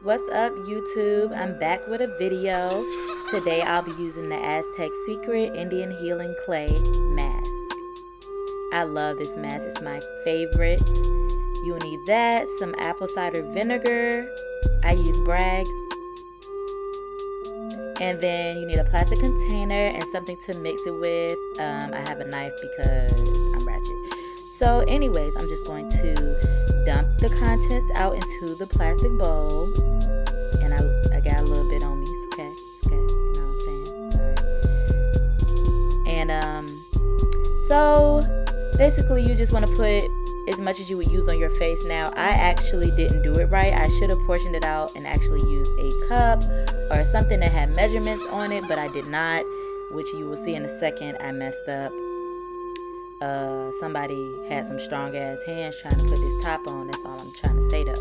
What's up, YouTube? I'm back with a video. Today I'll be using the Aztec Secret Indian Healing Clay mask. I love this mask. It's my favorite. You will need that, some apple cider vinegar. I use Bragg's. And then you need a plastic container and something to mix it with. I have a knife because I'm ratchet. So anyways, I'm just going to dump the contents out into the plastic bowl. And I got a little bit on me. It's okay. It's okay. You know what I'm saying? Sorry. And so basically you just want to put as much as you would use on your face. Now, I actually didn't do it right. I should have portioned it out and actually used a cup or something that had measurements on it, but I did not, which you will see in a second. I messed up. Somebody had some strong ass hands trying to put this top on. That's all I'm trying to say though.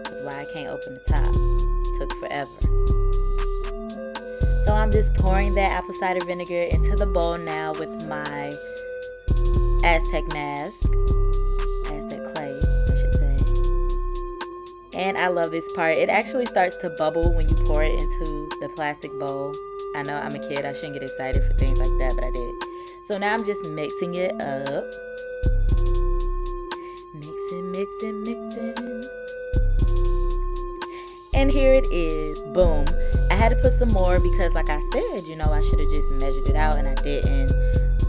That's why I can't open the top. It took forever. So I'm just pouring that apple cider vinegar into the bowl now with my Aztec mask. Aztec clay, I should say. And I love this part. It actually starts to bubble when you pour it into the plastic bowl. I know I'm a kid. I shouldn't get excited for things like that, but I did. So now I'm just mixing it up. Mixing. And here it is. Boom. I had to put some more because like I said, you know, I should have just measured it out and I didn't.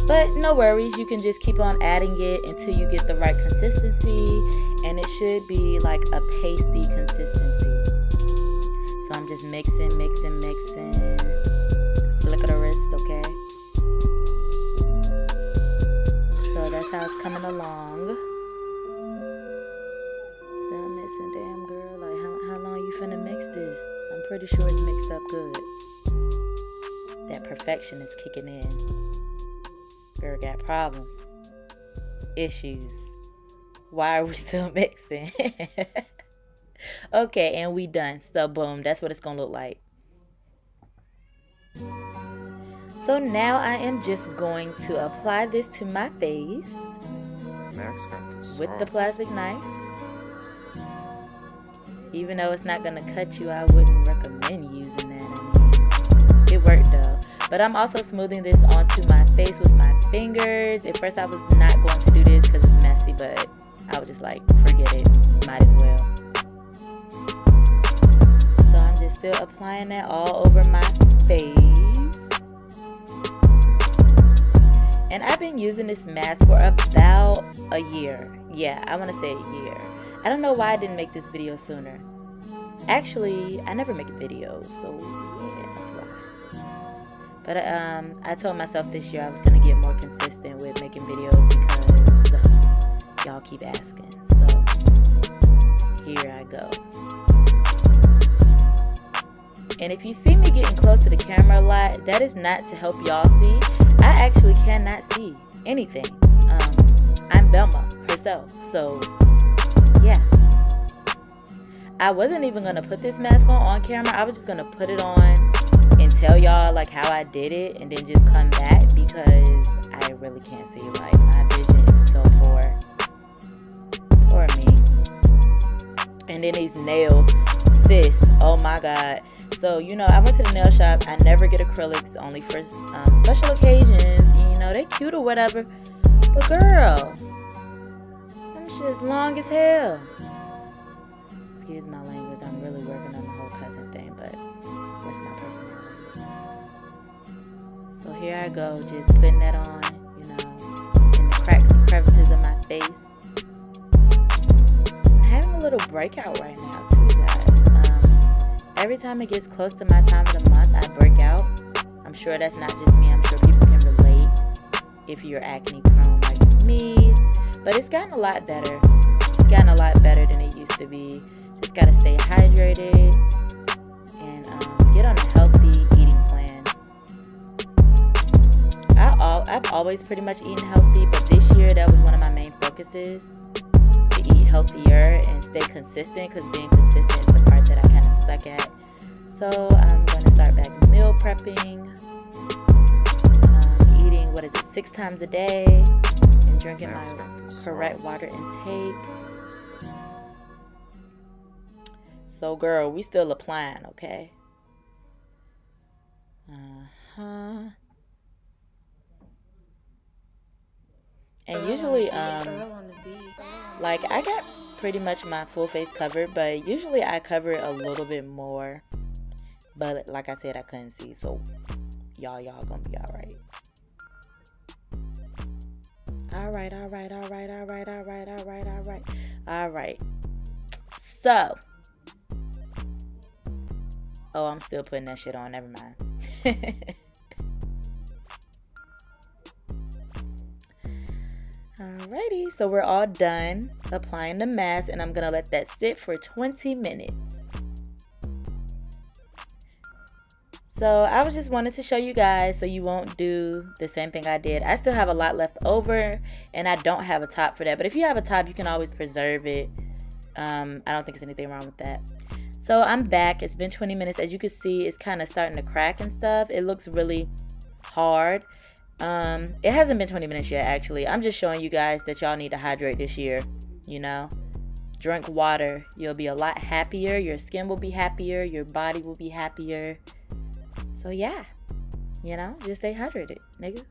But no worries. You can just keep on adding it until you get the right consistency. And it should be like a pasty consistency. So I'm just mixing. Flick of the wrist, okay? So that's how it's coming along. Still mixing, damn girl. Like how long you finna mix this? I'm pretty sure it's mixed up good. That perfection is kicking in. Girl got problems. Issues. Why are we still mixing? Okay, and we done. So boom, that's what it's gonna look like. So now I am just going to apply this to my face with the plastic knife. Even though it's not going to cut you, I wouldn't recommend using that. I mean, it worked though. But I'm also smoothing this onto my face with my fingers. At first I was not going to do this because it's messy, but I was just like, forget it. Might as well. So I'm just still applying that all over my face. And I've been using this mask for about a year. Yeah, I want to say a year. I don't know why I didn't make this video sooner. Actually, I never make videos, so yeah, that's why. But I told myself this year I was going to get more consistent with making videos because y'all keep asking. So here I go. And if you see me getting close to the camera a lot, that is not to help y'all see. I actually cannot see anything. I'm Velma herself. So, yeah. I wasn't even going to put this mask on camera. I was just going to put it on and tell y'all like how I did it and then just come back because I really can't see. Like, my vision is so poor. Poor me. And then these nails. Sis. Oh my God. So, you know, I went to the nail shop. I never get acrylics, only for special occasions. You know, they cute or whatever. But girl, them shit's long as hell. Excuse my language. I'm really working on the whole cussing thing, but that's my personality. So here I go, just putting that on, you know, in the cracks and crevices of my face. I'm having a little breakout right now, too, guys. Every time it gets close to my time of the month, I break out. I'm sure that's not just me. I'm sure people can relate if you're acne prone like me. But it's gotten a lot better. It's gotten a lot better than it used to be. Just got to stay hydrated and get on a healthy eating plan. I've always pretty much eaten healthy, but this year that was one of my main focuses, to eat healthier and stay consistent, because being consistent is the part that I kind of suck at. So I'm going to start back meal prepping, eating, 6 times a day, and drinking my correct water intake. So, girl, we still applying, okay? Uh-huh. And usually, like, I got pretty much my full face covered, but usually I cover it a little bit more. But like I said, I couldn't see, so y'all gonna be all right. All right. So, oh, I'm still putting that shit on. Never mind. Alrighty, so we're all done applying the mask, and I'm gonna let that sit for 20 minutes. So I was just wanted to show you guys so you won't do the same thing I did. I still have a lot left over, and I don't have a top for that. But if you have a top, you can always preserve it. I don't think there's anything wrong with that. So I'm back. It's been 20 minutes. As you can see, it's kind of starting to crack and stuff. It looks really hard. It hasn't been 20 minutes yet, actually. I'm just showing you guys that y'all need to hydrate this year, you know. Drink water. You'll be a lot happier. Your skin will be happier. Your body will be happier. So yeah, you know, just stay hydrated, nigga.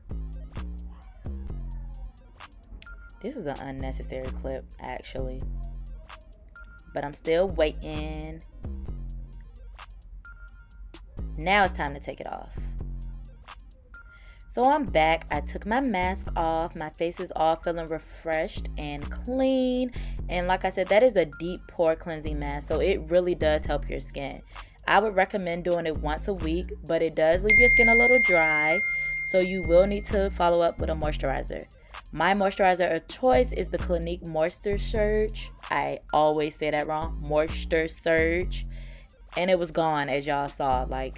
This was an unnecessary clip, actually. But I'm still waiting. Now it's time to take it off. So I'm back. I took my mask off. My face is all feeling refreshed and clean. And like I said, that is a deep pore cleansing mask. So it really does help your skin. I would recommend doing it once a week, but it does leave your skin a little dry, so you will need to follow up with a moisturizer. My moisturizer of choice is the Clinique Moisture Surge. I always say that wrong. Moisture Surge. And it was gone, as y'all saw. Like,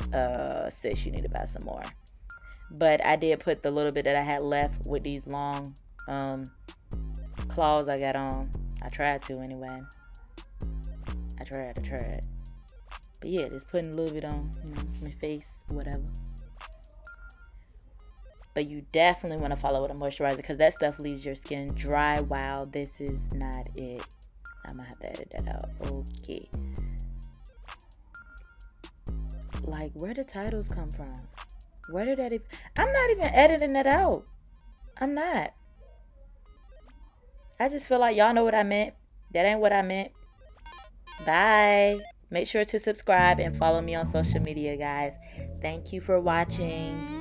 sis, you need to buy some more. But I did put the little bit that I had left with these long claws I got on. I tried to anyway. I tried. But yeah, just putting a little bit on, you know, my face, whatever. But you definitely want to follow with a moisturizer because that stuff leaves your skin dry. Wow, this is not it. I'm going to have to edit that out. Okay. Like, where the titles come from? Where did that even... I'm not even editing that out. I'm not. I just feel like y'all know what I meant. That ain't what I meant. Bye. Make sure to subscribe and follow me on social media, guys. Thank you for watching.